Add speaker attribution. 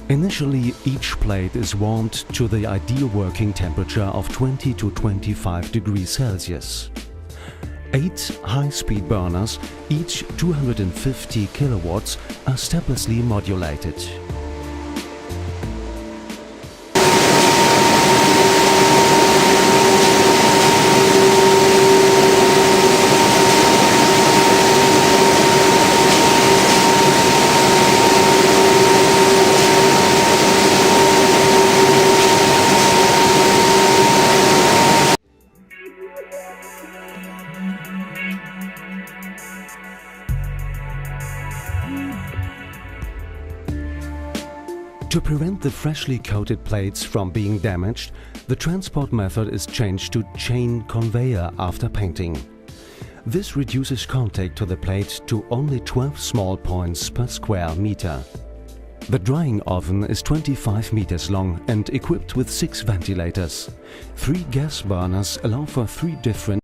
Speaker 1: Initially, each plate is warmed to the ideal working temperature of 20 to 25 degrees Celsius. 8 high-speed burners, each 250 kilowatts, are steplessly modulated. To prevent the freshly coated plates from being damaged, the transport method is changed to chain conveyor after painting. This reduces contact to the plate to only 12 small points per square meter. The drying oven is 25 meters long and equipped with 6 ventilators. 3 gas burners allow for 3 different